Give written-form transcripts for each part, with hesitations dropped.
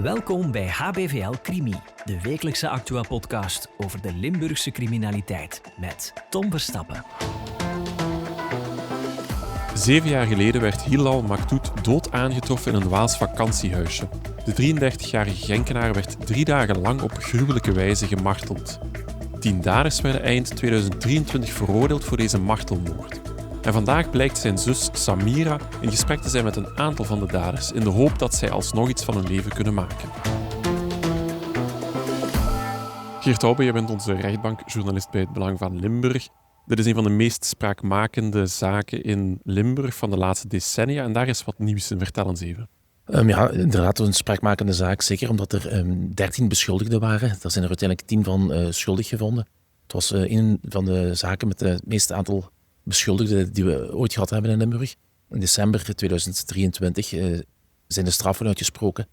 Welkom bij HBVL Crimi, de wekelijkse Actua-podcast over de Limburgse criminaliteit met Tom Verstappen. 7 jaar geleden werd Hilal Maktout dood aangetroffen in een Waals vakantiehuisje. De 33-jarige Genkenaar werd 3 dagen lang op gruwelijke wijze gemarteld. 10 daders werden eind 2023 veroordeeld voor deze martelmoord. En vandaag blijkt zijn zus Samira in gesprek te zijn met een aantal van de daders, in de hoop dat zij alsnog iets van hun leven kunnen maken. Geert Hoube, jij bent onze rechtbankjournalist bij Het Belang van Limburg. Dit is een van de meest spraakmakende zaken in Limburg van de laatste decennia. En daar is wat nieuws in. Vertel eens even. Ja, inderdaad, een spraakmakende zaak. Zeker omdat er 13 beschuldigden waren. Daar zijn er uiteindelijk 10 van schuldig gevonden. Het was een van de zaken met het meeste aantal beschuldigden die we ooit gehad hebben in Limburg. In december 2023 zijn de straffen uitgesproken.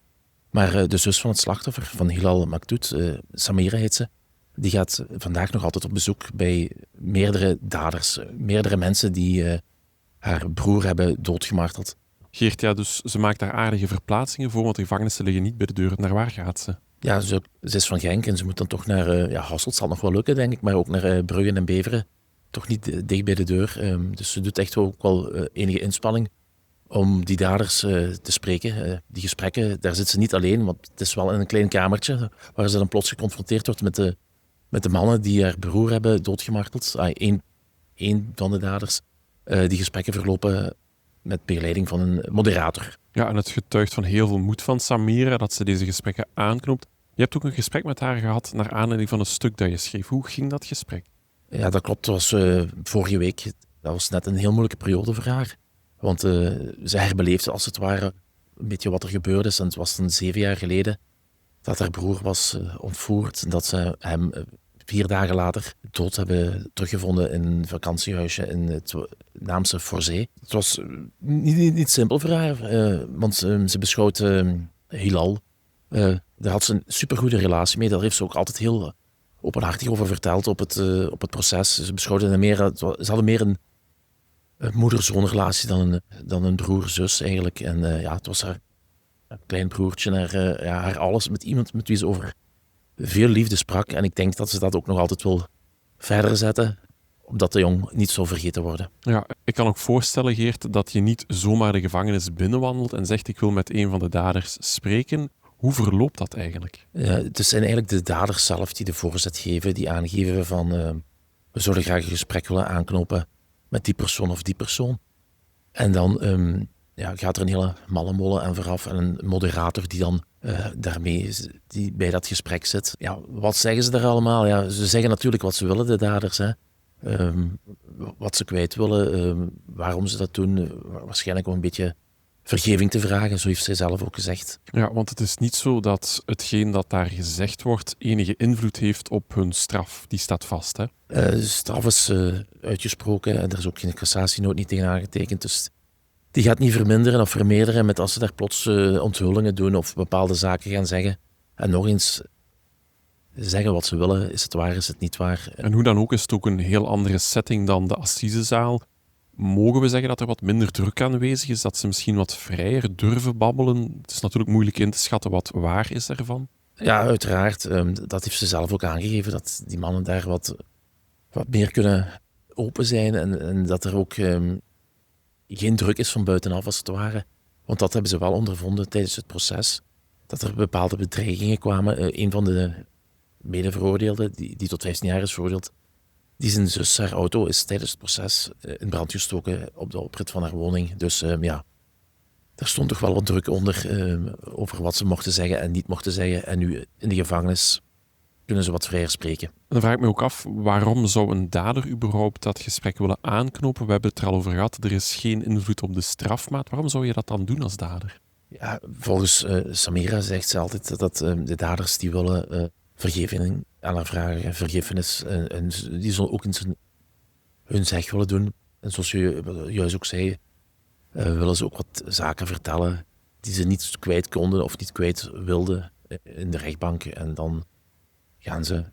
Maar de zus van het slachtoffer, van Hilal Maktout, Samira heet ze, die gaat vandaag nog altijd op bezoek bij meerdere daders. Meerdere mensen die haar broer hebben doodgemarteld. Geert, ja, dus ze maakt daar aardige verplaatsingen voor, want de gevangenissen liggen niet bij de deur. Naar waar gaat ze? Ja, ze is van Genk en ze moet dan toch naar Hasselt, zal nog wel lukken, denk ik, maar ook naar Brugge en Beveren. Toch niet dicht bij de deur. Dus ze doet echt ook wel enige inspanning om die daders te spreken. Die gesprekken, daar zit ze niet alleen, want het is wel in een klein kamertje waar ze dan plots geconfronteerd wordt met de mannen die haar broer hebben doodgemarteld. Eén van de daders. Die gesprekken verlopen met begeleiding van een moderator. Ja, en het getuigt van heel veel moed van Samira dat ze deze gesprekken aanknoopt. Je hebt ook een gesprek met haar gehad naar aanleiding van een stuk dat je schreef. Hoe ging dat gesprek? Ja, dat klopt. Dat was vorige week. Dat was net een heel moeilijke periode voor haar. Want ze herbeleefde als het ware een beetje wat er gebeurd is. En het was dan 7 jaar geleden dat haar broer was ontvoerd. En dat ze hem 4 dagen later dood hebben teruggevonden in een vakantiehuisje in het Naamse Voorzee. Het was niet simpel voor haar, want ze beschouwt Hilal. Daar had ze een supergoede relatie mee. Daar heeft ze ook altijd heel openhartig over verteld op het proces. Ze beschouwden hem meer, ze hadden meer een moeder-zoonrelatie dan een broer-zus eigenlijk. En het was haar klein broertje, haar alles, met iemand met wie ze over veel liefde sprak. En ik denk dat ze dat ook nog altijd wil verder zetten, omdat de jong niet zal vergeten worden. Ja, ik kan ook voorstellen, Geert, dat je niet zomaar de gevangenis binnenwandelt en zegt ik wil met een van de daders spreken. Hoe verloopt dat eigenlijk? Het zijn eigenlijk de daders zelf die de voorzet geven, die aangeven van we zouden graag een gesprek willen aanknopen met die persoon of die persoon. En dan gaat er een hele malle molen aan vooraf en een moderator die dan die bij dat gesprek zit. Ja, wat zeggen ze daar allemaal? Ja, ze zeggen natuurlijk wat ze willen, de daders. Hè. Wat ze kwijt willen, waarom ze dat doen. Waarschijnlijk om een beetje vergeving te vragen, zo heeft zij zelf ook gezegd. Ja, want het is niet zo dat hetgeen dat daar gezegd wordt enige invloed heeft op hun straf. Die staat vast, hè? De straf is uitgesproken en er is ook geen cassatienoot niet tegen aangetekend. Dus die gaat niet verminderen of vermeerderen met als ze daar plots onthullingen doen of bepaalde zaken gaan zeggen. En nog eens zeggen wat ze willen. Is het waar, is het niet waar? En hoe dan ook is het ook een heel andere setting dan de assisezaal. Mogen we zeggen dat er wat minder druk aanwezig is? Dat ze misschien wat vrijer durven babbelen? Het is natuurlijk moeilijk in te schatten wat waar is ervan. Ja, uiteraard. Dat heeft ze zelf ook aangegeven. Dat die mannen daar wat meer kunnen open zijn. En dat er ook geen druk is van buitenaf, als het ware. Want dat hebben ze wel ondervonden tijdens het proces. Dat er bepaalde bedreigingen kwamen. Een van de medeveroordeelden, die tot 15 jaar is veroordeeld, die zijn zus, haar auto, is tijdens het proces in brand gestoken op de oprit van haar woning. Dus daar stond toch wel wat druk onder over wat ze mochten zeggen en niet mochten zeggen. En nu in de gevangenis kunnen ze wat vrijer spreken. En dan vraag ik me ook af, waarom zou een dader überhaupt dat gesprek willen aanknopen? We hebben het er al over gehad, er is geen invloed op de strafmaat. Waarom zou je dat dan doen als dader? Ja, volgens Samira zegt ze altijd dat de daders die willen vergeving aan haar vragen, vergiffenis. En die zullen ook eens hun zeg willen doen. En zoals je juist ook zei, willen ze ook wat zaken vertellen die ze niet kwijt konden of niet kwijt wilden in de rechtbank. En dan gaan ze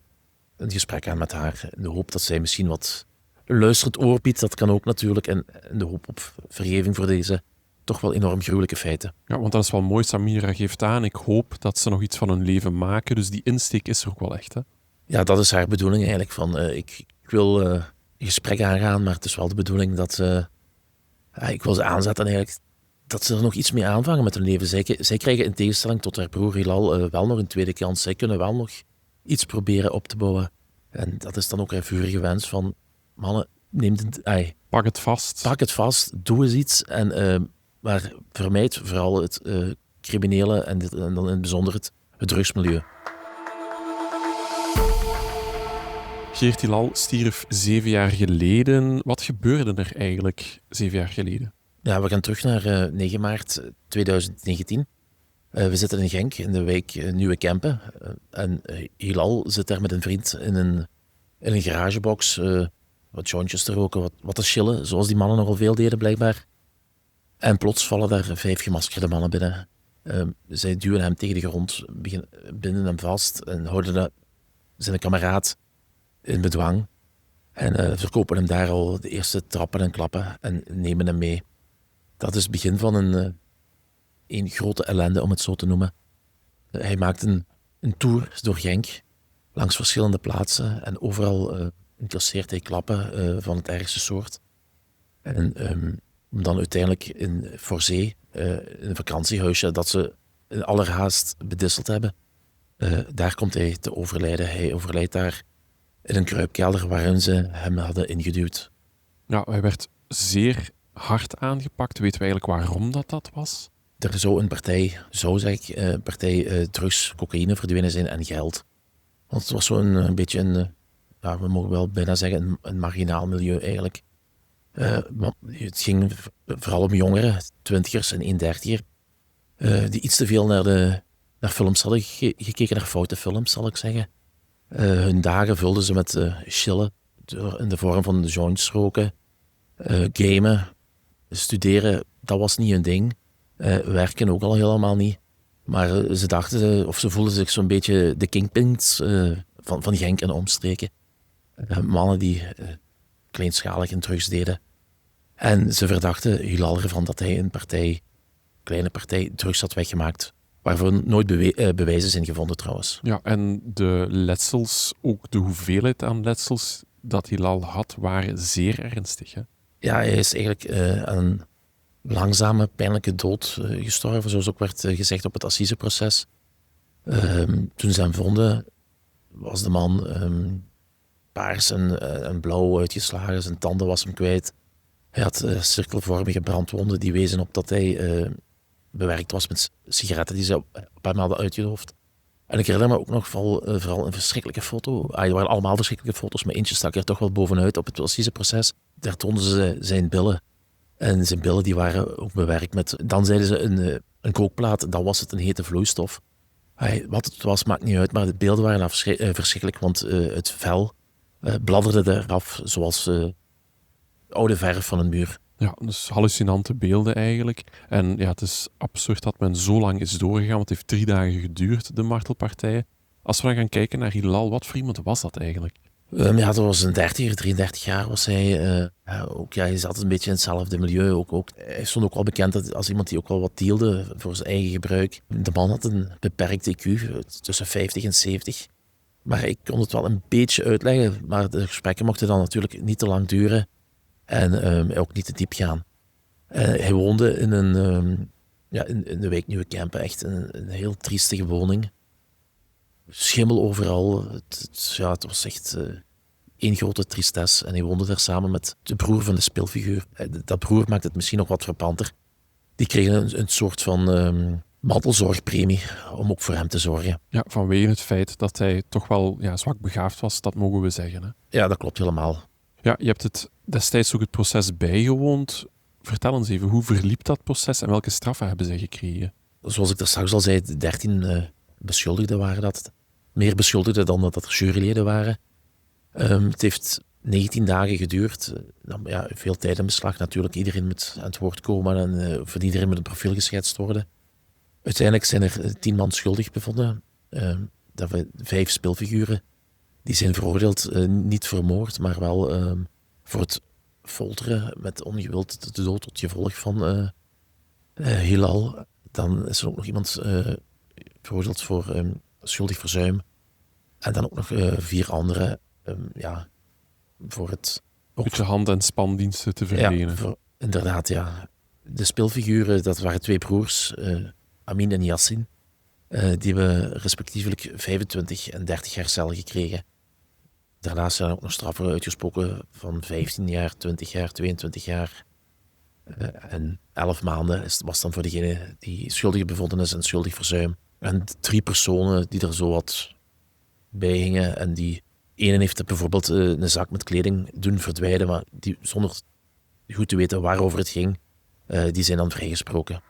een gesprek aan met haar in de hoop dat zij misschien wat luisterend oor biedt. Dat kan ook natuurlijk. En in de hoop op vergeving voor deze toch wel enorm gruwelijke feiten. Ja, want dat is wel mooi. Samira geeft aan, ik hoop dat ze nog iets van hun leven maken. Dus die insteek is er ook wel echt, hè? Ja, dat is haar bedoeling eigenlijk. Ik wil een gesprek aangaan, maar het is wel de bedoeling dat ik wil ze aanzetten eigenlijk dat ze er nog iets mee aanvangen met hun leven. Zij krijgen in tegenstelling tot haar broer Hilal wel nog een tweede kans. Zij kunnen wel nog iets proberen op te bouwen. En dat is dan ook haar vurige wens van mannen, Pak het vast. pak het vast, doe eens iets. Maar vermijd vooral het criminele en dan in het bijzonder het drugsmilieu. Geert Hilal stierf 7 jaar geleden. Wat gebeurde er eigenlijk 7 jaar geleden? Ja, we gaan terug naar 9 maart 2019. We zitten in Genk, in de wijk Nieuwe Kempen. Hilal zit daar met een vriend in een garagebox. Wat jointjes te roken, wat te chillen, zoals die mannen nogal veel deden blijkbaar. En plots vallen daar 5 gemaskerde mannen binnen. Zij duwen hem tegen de grond, binden hem vast en houden zijn kameraad in bedwang. En verkopen hem daar al de eerste trappen en klappen en nemen hem mee. Dat is het begin van een grote ellende, om het zo te noemen. Hij maakt een tour door Genk, langs verschillende plaatsen. En overal incasseert hij klappen van het ergste soort. En om dan uiteindelijk in Voorzee, in een vakantiehuisje dat ze in allerhaast bedisseld hebben, daar komt hij te overlijden. Hij overlijdt daar in een kruipkelder waarin ze hem hadden ingeduwd. Ja, hij werd zeer hard aangepakt. Weten we eigenlijk waarom dat was? Er zou een partij drugs, cocaïne verdwenen zijn en geld. Want het was zo'n beetje we mogen wel bijna zeggen, een marginaal milieu eigenlijk. Want het ging vooral om jongeren, 20ers en 31er, die iets te veel naar films hadden gekeken, naar foute films zal ik zeggen. Hun dagen vulden ze met chillen, in de vorm van joints roken, gamen, studeren, dat was niet hun ding. Werken ook al helemaal niet. Maar ze dachten, of ze voelden zich zo'n beetje de kingpins van Genk en omstreken. Mannen die kleinschalig in drugs deden. En ze verdachten Hilal ervan dat hij een kleine partij drugs had weggemaakt. Waarvoor nooit bewijzen zijn gevonden trouwens. Ja, en de letsels, ook de hoeveelheid aan letsels dat Hilal had, waren zeer ernstig. Hè? Ja, hij is eigenlijk aan een langzame, pijnlijke dood gestorven, zoals ook werd gezegd op het assiseproces. Toen ze hem vonden, was de man paars en blauw uitgeslagen, zijn tanden was hem kwijt. Hij had cirkelvormige brandwonden die wezen op dat hij bewerkt was met sigaretten die ze op hem hadden uitgedoofd. En ik herinner me ook nog vooral een verschrikkelijke foto. Er waren allemaal verschrikkelijke foto's, maar eentje stak er toch wel bovenuit op het assiseproces. Daar toonden ze zijn billen. En zijn billen die waren ook bewerkt met, dan zeiden ze een kookplaat, dan was het een hete vloeistof. Wat het was, maakt niet uit, maar de beelden waren verschrikkelijk, want het vel bladderde eraf zoals oude verf van een muur. Ja, dus hallucinante beelden eigenlijk. En ja, het is absurd dat men zo lang is doorgegaan, want het heeft 3 dagen geduurd, de martelpartijen. Als we dan gaan kijken naar Hilal, wat voor iemand was dat eigenlijk? Dat was een 33 jaar was hij. Hij zat een beetje in hetzelfde milieu. Hij stond ook wel bekend als iemand die ook wel wat dealde voor zijn eigen gebruik. De man had een beperkte IQ, tussen 50 en 70. Maar ik kon het wel een beetje uitleggen. Maar de gesprekken mochten dan natuurlijk niet te lang duren. En ook niet te diep gaan. Hij woonde in de wijk Nieuwe Kempen. Echt een heel triestige woning. Schimmel overal. Het was echt één grote tristesse. En hij woonde daar samen met de broer van de speelfiguur. Dat broer maakt het misschien nog wat frappanter. Die kregen een soort van mantelzorgpremie om ook voor hem te zorgen. Ja, vanwege het feit dat hij toch wel zwak begaafd was, dat mogen we zeggen. Hè? Ja, dat klopt helemaal. Ja, je hebt het destijds ook het proces bijgewoond. Vertel eens even, hoe verliep dat proces en welke straffen hebben zij gekregen? Zoals ik daar straks al zei, 13 beschuldigden waren dat. Meer beschuldigden dan dat er juryleden waren. Het heeft 19 dagen geduurd. Veel tijd in beslag natuurlijk. Iedereen moet aan het woord komen en voor iedereen moet een profiel geschetst worden. Uiteindelijk zijn er 10 man schuldig bevonden. 5 speelfiguren. Die zijn veroordeeld, niet voor moord, maar wel voor het folteren met ongewild de dood tot gevolg van Hilal. Dan is er ook nog iemand veroordeeld voor schuldig verzuim. En dan ook nog 4 anderen voor het... Een beetje hand- en spandiensten te verlenen. Inderdaad, ja. De speelfiguren, dat waren 2 broers, Amin en Yassin. Die hebben respectievelijk 25 en 30 jaar cel gekregen. Daarnaast zijn er ook nog straffen uitgesproken van 15 jaar, 20 jaar, 22 jaar. En 11 maanden was dan voor degene die schuldig bevonden is en schuldig verzuim. En 3 personen die er zo wat bij hingen. En die ene heeft bijvoorbeeld een zak met kleding doen verdwijnen, maar die, zonder goed te weten waarover het ging, die zijn dan vrijgesproken.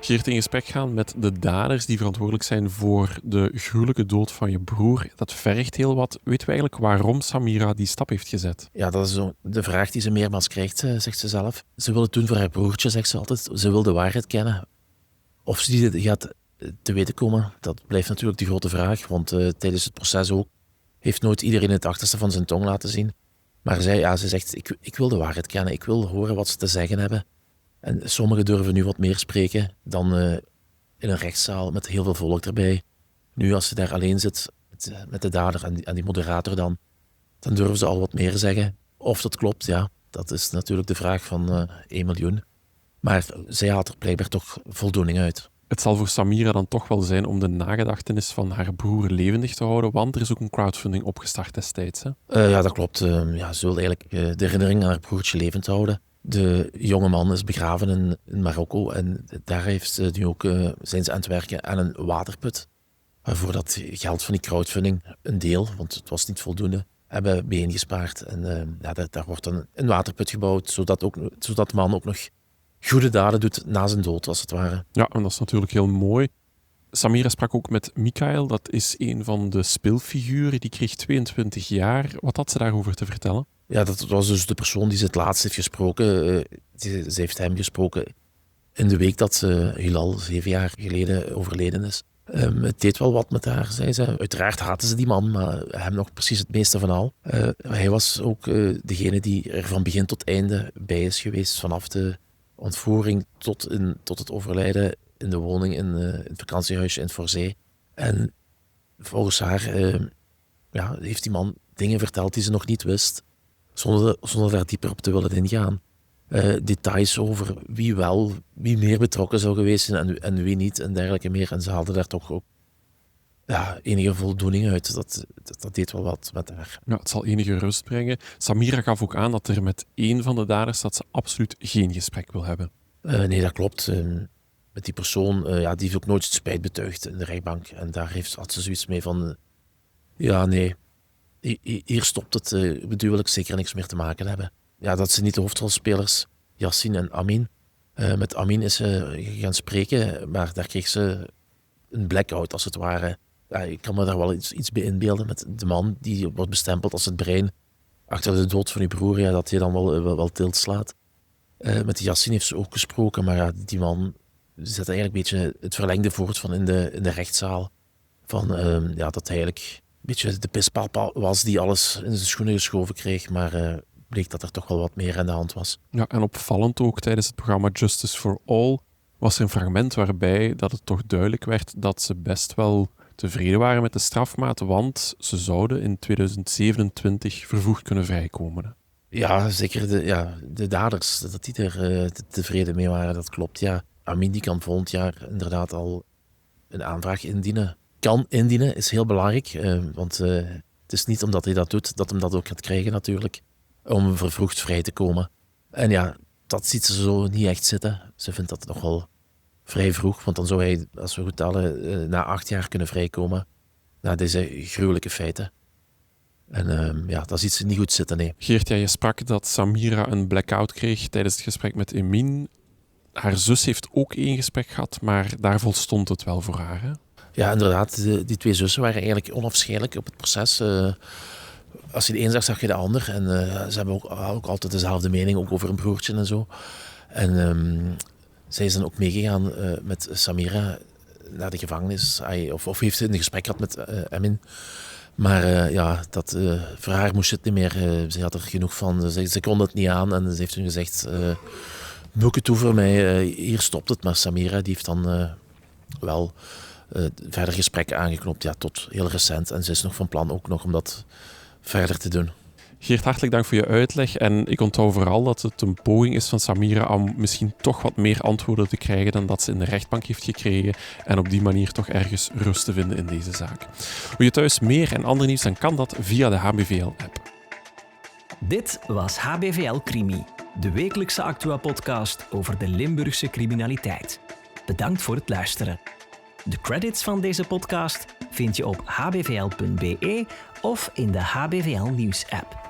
Geert, in gesprek gaan met de daders die verantwoordelijk zijn voor de gruwelijke dood van je broer, dat vergt heel wat. Weten we eigenlijk waarom Samira die stap heeft gezet? Ja, dat is zo de vraag die ze meermaals krijgt, zegt ze zelf. Ze wil het doen voor haar broertje, zegt ze altijd. Ze wil de waarheid kennen. Of ze die gaat te weten komen, dat blijft natuurlijk de grote vraag. Want tijdens het proces ook heeft nooit iedereen het achterste van zijn tong laten zien. Maar ze zegt, ik wil de waarheid kennen. Ik wil horen wat ze te zeggen hebben. En sommigen durven nu wat meer spreken dan in een rechtszaal met heel veel volk erbij. Nu, als ze daar alleen zit met de dader en die moderator dan durven ze al wat meer zeggen. Of dat klopt, ja. Dat is natuurlijk de vraag van 1 miljoen. Maar zij haalt er blijkbaar toch voldoening uit. Het zal voor Samira dan toch wel zijn om de nagedachtenis van haar broer levendig te houden, want er is ook een crowdfunding opgestart destijds. Hè? Ja, dat klopt. Ze wil eigenlijk de herinnering aan haar broertje levend houden. De jonge man is begraven in Marokko en daar nu ook, zijn ze aan het werken aan een waterput. Waarvoor dat geld van die crowdfunding, een deel, want het was niet voldoende, hebben bijeengespaard. En daar wordt dan een waterput gebouwd, zodat de man ook nog goede daden doet na zijn dood, als het ware. Ja, en dat is natuurlijk heel mooi. Samira sprak ook met Michael, dat is een van de speelfiguren, die kreeg 22 jaar. Wat had ze daarover te vertellen? Ja, dat was dus de persoon die ze het laatst heeft gesproken. Ze heeft hem gesproken in de week dat Hilal 7 jaar geleden overleden is. Het deed wel wat met haar, zei ze. Uiteraard haatte ze die man, maar hem nog precies het meeste van al. Hij was ook degene die er van begin tot einde bij is geweest, vanaf de ontvoering tot het overlijden in de woning in het vakantiehuisje in Voorzee. En volgens haar heeft die man dingen verteld die ze nog niet wist, zonder daar dieper op te willen ingaan. Details over wie meer betrokken zou geweest zijn en wie niet en dergelijke meer. En ze haalde daar toch ook enige voldoening uit. Dat deed wel wat met haar. Ja, het zal enige rust brengen. Samira gaf ook aan dat er met één van de daders dat ze absoluut geen gesprek wil hebben. Nee, dat klopt. Met die persoon, die heeft ook nooit spijt betuigd in de rechtbank. En daar had ze zoiets mee van, nee, hier stopt het. Wil ik zeker niks meer te maken hebben. Ja, dat zijn niet de hoofdrolspelers, Yassin en Amin. Met Amin is ze gaan spreken, maar daar kreeg ze een blackout, als het ware. Ja, ik kan me daar wel iets bij inbeelden met de man die wordt bestempeld als het brein achter de dood van uw broer, dat hij dan wel tilt slaat. Met Yassin heeft ze ook gesproken, maar die man zet eigenlijk een beetje het verlengde voort van in de rechtszaal. Van dat hij eigenlijk een beetje de pispapa was die alles in zijn schoenen geschoven kreeg, maar bleek dat er toch wel wat meer aan de hand was. Ja, en opvallend ook tijdens het programma Justice for All was er een fragment waarbij dat het toch duidelijk werd dat ze best wel tevreden waren met de strafmaat, want ze zouden in 2027 vervroegd kunnen vrijkomen. Ja, zeker de daders, dat die er tevreden mee waren, dat klopt. Ja. Amin die kan volgend jaar inderdaad al een aanvraag indienen. Kan indienen, is heel belangrijk, want het is niet omdat hij dat doet, dat hem dat ook gaat krijgen natuurlijk, om vervroegd vrij te komen. En ja, dat ziet ze zo niet echt zitten. Ze vindt dat nog wel vrij vroeg, want dan zou hij, als we goed tellen, na 8 jaar kunnen vrijkomen. Na deze gruwelijke feiten. En dat ziet ze niet goed zitten, nee. Geert, je sprak dat Samira een blackout kreeg tijdens het gesprek met Emin. Haar zus heeft ook 1 gesprek gehad, maar daar volstond het wel voor haar, hè? Ja, inderdaad. Die 2 zussen waren eigenlijk onafscheidelijk op het proces. Als je de een zag, zag je de ander. En ze hebben ook altijd dezelfde mening, ook over een broertje en zo. En zij is dan ook meegegaan met Samira naar de gevangenis. Of heeft een gesprek gehad met Emin. Maar voor haar moest het niet meer. Ze had er genoeg van. Ze kon het niet aan en ze heeft toen gezegd... boek het toe voor mij, hier stopt het. Maar Samira die heeft dan wel verder gesprekken aangeknoopt. Ja, tot heel recent. En ze is nog van plan ook nog om dat verder te doen. Geert, hartelijk dank voor je uitleg. En ik onthoud vooral dat het een poging is van Samira om misschien toch wat meer antwoorden te krijgen dan dat ze in de rechtbank heeft gekregen. En op die manier toch ergens rust te vinden in deze zaak. Wil je thuis meer en ander nieuws, dan kan dat via de HBVL-app. Dit was HBVL Crimi, de wekelijkse Actua-podcast over de Limburgse criminaliteit. Bedankt voor het luisteren. De credits van deze podcast vind je op hbvl.be of in de HBVL Nieuws-app.